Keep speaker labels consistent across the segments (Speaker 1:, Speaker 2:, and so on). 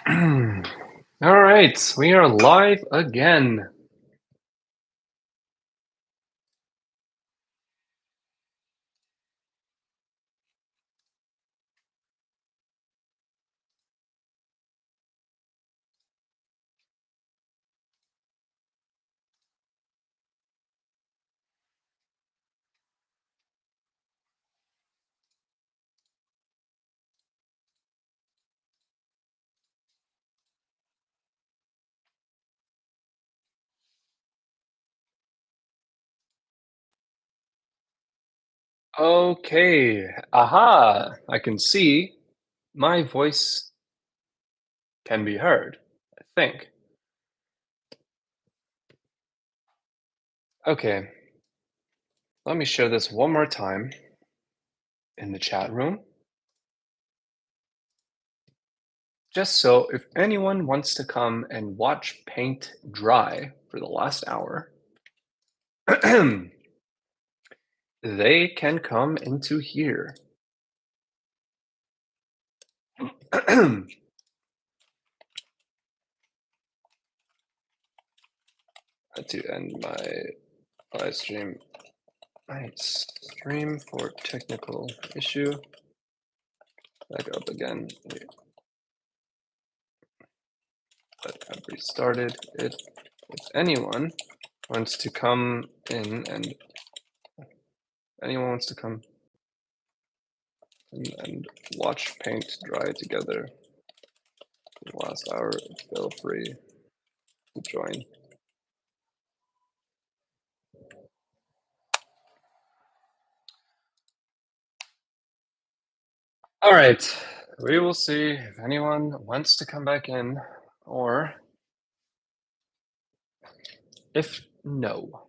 Speaker 1: All right, we are live again. Okay, aha, I can see my voice can be heard, I think. Okay, let me share this one more time in the chat room, just so if anyone wants to come and watch paint dry for the last hour, they can come into here. To end live stream, my stream for technical issue. Back up again. But I've restarted it. If anyone wants to come in and anyone wants to come in and watch paint dry together for the last hour, feel free to join. All right, we will see if anyone wants to come back in or if no.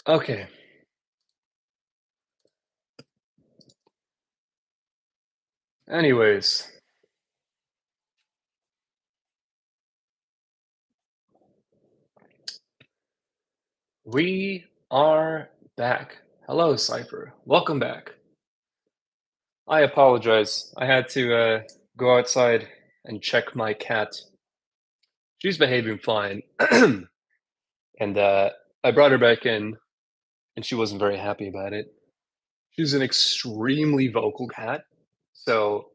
Speaker 1: Okay. Anyways, we are back. Hello, Cypher. Welcome back. I apologize. I had to go outside and check my cat. She's behaving fine. And I brought her back in, and she wasn't very happy about it. She's an extremely vocal cat. So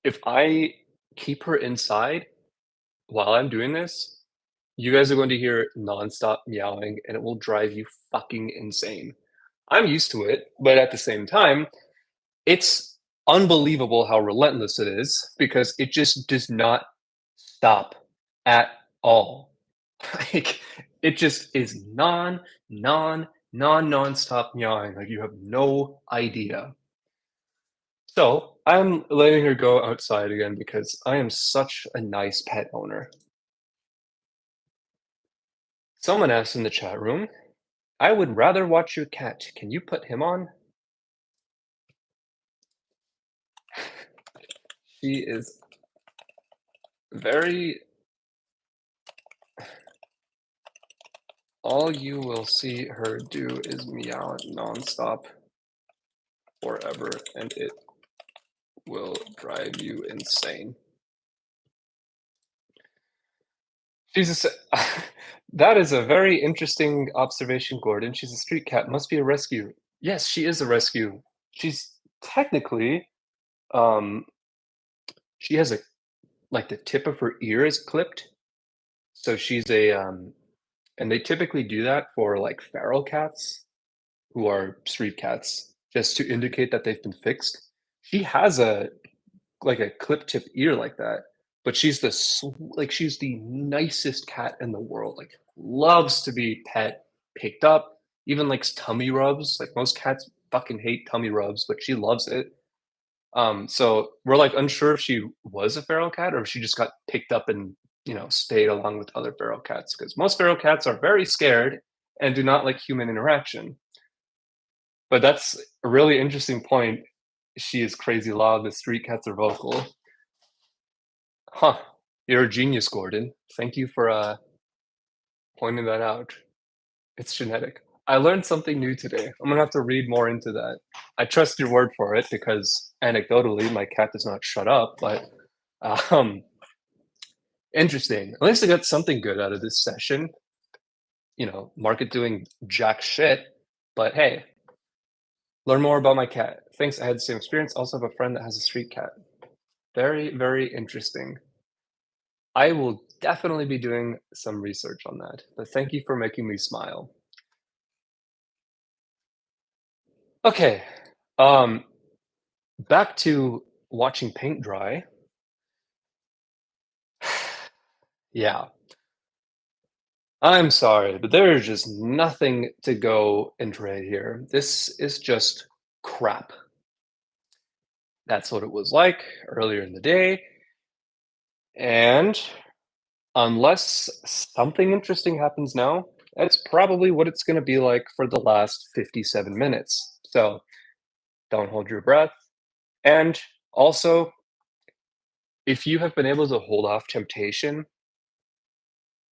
Speaker 1: if I keep her inside while I'm doing this, you guys are going to hear nonstop meowing, and it will drive you fucking insane. I'm used to it, but at the same time, it's unbelievable how relentless it is because it just does not stop at all. Like it just is non-stop meowing. Like you have no idea. So I'm letting her go outside again because I am such a nice pet owner. Someone asked in the chat room, I would rather watch your cat. Can you put him on? She is very. All you will see her do is meow nonstop forever, and it will drive you insane. She's a, that is a very interesting observation, Gordon. She's a street cat. Must be a rescue. Yes, she is a rescue. She's technically, um, she has a like the tip of her ear is clipped, so she's and they typically do that for like feral cats who are street cats, just to indicate that they've been fixed. She has a like a clip tip ear like that, but she's the nicest cat in the world. Like loves to be pet, picked up, even likes tummy rubs. Like most cats fucking hate tummy rubs, but she loves it. So we're like unsure if she was a feral cat or if she just got picked up and stayed along with other feral cats because most feral cats are very scared and do not like human interaction. But that's a really interesting point. She is crazy loud. The street cats are vocal. Huh. You're a genius, Gordon. Thank you for pointing that out. It's genetic. I learned something new today. I'm gonna have to read more into that. I trust your word for it because anecdotally, my cat does not shut up, but, um, interesting. At least I got something good out of this session. Market doing jack shit, but hey, learn more about my cat. Thanks, I had the same experience. Also have a friend that has a street cat. Very, very interesting. I will definitely be doing some research on that, but thank you for making me smile. Okay, um, back to watching paint dry. Yeah, I'm sorry, but there is just nothing to go and trade here. This is just crap. That's what it was like earlier in the day, and unless something interesting happens now, that's probably what it's gonna be like for the last 57 minutes. So, don't hold your breath, and also, if you have been able to hold off temptation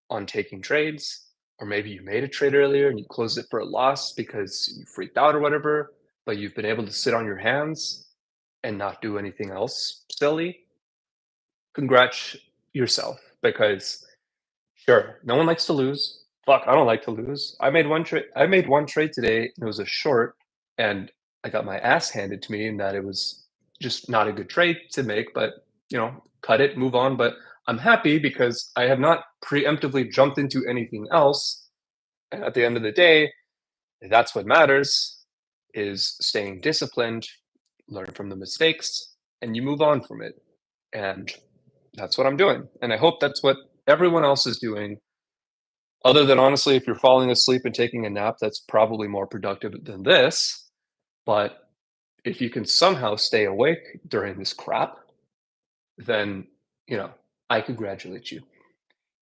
Speaker 1: on taking trades, or maybe you made a trade earlier and you closed it for a loss because you freaked out or whatever, but you've been able to sit on your hands and not do anything else silly, congrats yourself because sure, no one likes to lose. Fuck, I don't like to lose. I made one trade today and it was a short and I got my ass handed to me in that it was just not a good trade to make, but cut it, move on. But I'm happy because I have not preemptively jumped into anything else. And at the end of the day, that's what matters is staying disciplined, learn from the mistakes, and you move on from it. And that's what I'm doing. And I hope that's what everyone else is doing. Other than honestly, if you're falling asleep and taking a nap, that's probably more productive than this. But if you can somehow stay awake during this crap, then, you know, I congratulate you.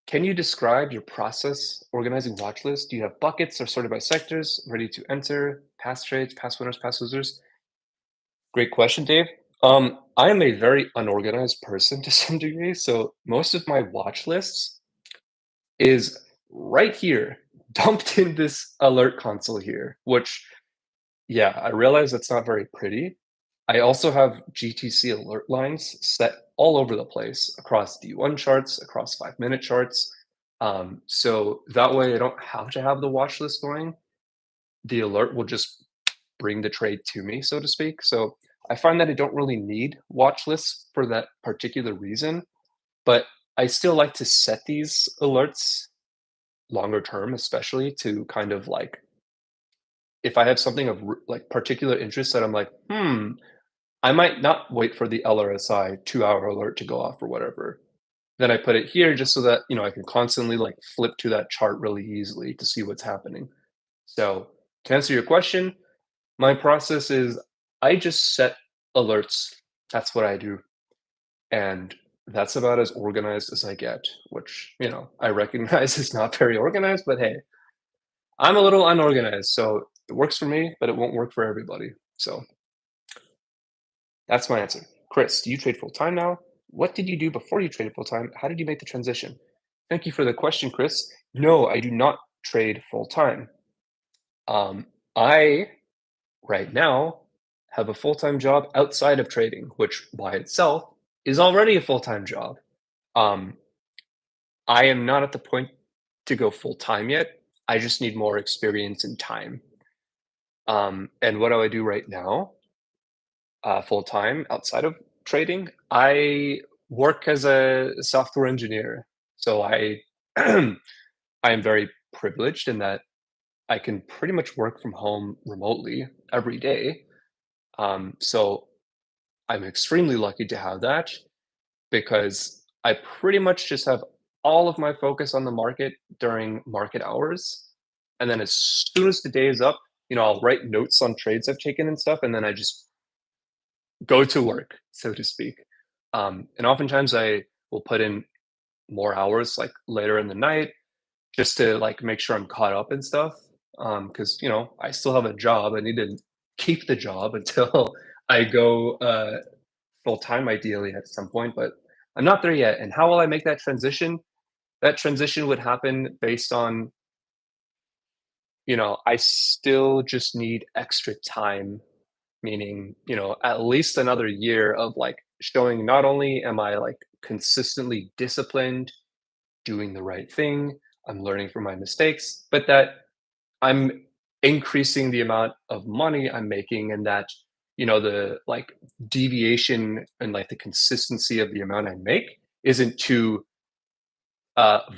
Speaker 1: Can you describe your process organizing watch lists? Do you have buckets or sorted by sectors, ready to enter, past trades, past winners, past losers? Great question, Dave. I am a very unorganized person to some degree, so most of my watch lists is right here, dumped in this alert console here, which, yeah, I realize that's not very pretty. I also have GTC alert lines set all over the place across D1 charts, across 5-minute charts. So that way I don't have to have the watch list going. The alert will just bring the trade to me, so to speak. So I find that I don't really need watch lists for that particular reason, but I still like to set these alerts longer term, especially to kind of like if I have something of like particular interest that I'm like, I might not wait for the LRSI 2 hour alert to go off or whatever. Then I put it here just so that I can constantly like flip to that chart really easily to see what's happening. So to answer your question, my process is I just set alerts. That's what I do. And that's about as organized as I get, which, I recognize is not very organized, but hey, I'm a little unorganized, so it works for me, but it won't work for everybody. So that's my answer. Chris, do you trade full time now? What did you do before you traded full time? How did you make the transition? Thank you for the question, Chris. No, I do not trade full time. I right now have a full time job outside of trading, which by itself is already a full time job. Um, I am not at the point to go full time yet. I just need more experience and time. And what do I do right now? Full time outside of trading, I work as a software engineer. So I I am very privileged in that I can pretty much work from home remotely every day. So I'm extremely lucky to have that because I pretty much just have all of my focus on the market during market hours. And then as soon as the day is up, I'll write notes on trades I've taken and stuff, and then I just go to work, so to speak. And oftentimes I will put in more hours like later in the night just to like make sure I'm caught up and stuff. Because I still have a job. I need to keep the job until I go full time, ideally at some point. But I'm not there yet. And how will I make that transition? That transition would happen based on I still just need extra time, meaning, at least another year of like showing not only am I like consistently disciplined, doing the right thing, I'm learning from my mistakes, but that I'm increasing the amount of money I'm making and that, the like deviation and like the consistency of the amount I make isn't too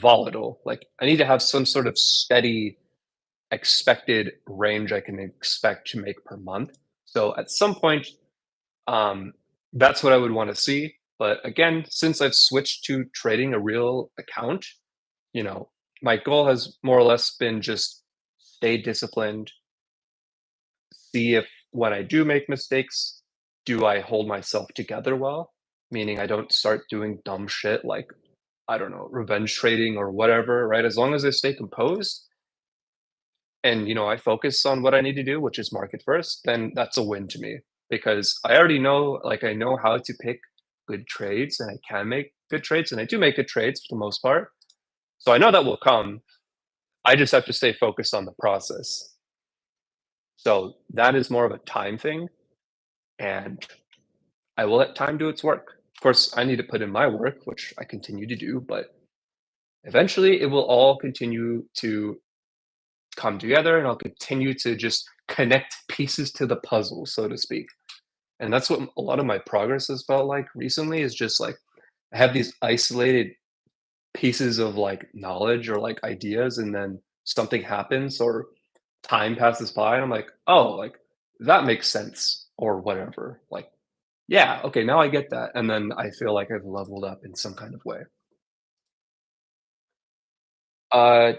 Speaker 1: volatile. Like I need to have some sort of steady expected range I can expect to make per month. So at some point, um, that's what I would want to see. But again, since I've switched to trading a real account, you know, my goal has more or less been just stay disciplined, see if when I do make mistakes, do I hold myself together well? Meaning I don't start doing dumb shit like, I don't know, revenge trading or whatever, right? As long as I stay composed and, I focus on what I need to do, which is market first, then that's a win to me because I already know, like, I know how to pick good trades and I can make good trades and I do make good trades for the most part. So I know that will come. I just have to stay focused on the process. So that is more of a time thing. And I will let time do its work. Of course, I need to put in my work, which I continue to do, but eventually it will all continue to come together and I'll continue to just connect pieces to the puzzle, so to speak. And that's what a lot of my progress has felt like recently is just like I have these isolated pieces of like knowledge or like ideas, and then something happens or time passes by and I'm like, oh, like that makes sense or whatever. Like, yeah, okay, now I get that. And then I feel like I've leveled up in some kind of way.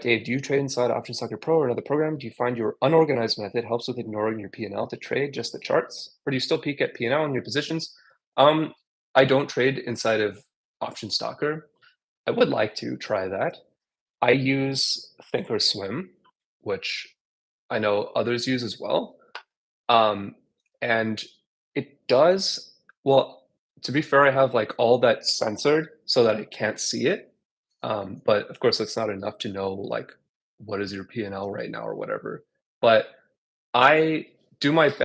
Speaker 1: Dave, do you trade inside Option Soccer Pro or another program? Do you find your unorganized method helps with ignoring your P&L to trade just the charts? Or do you still peek at P&L and your positions? Um, I don't trade inside of Option Stalker. I would like to try that. I use Thinkorswim, which I know others use as well. Um, and it does well, to be fair, I have, like, all that censored so that I can't see it, but, of course, that's not enough to know, like, what is your P&L right now or whatever, but I do my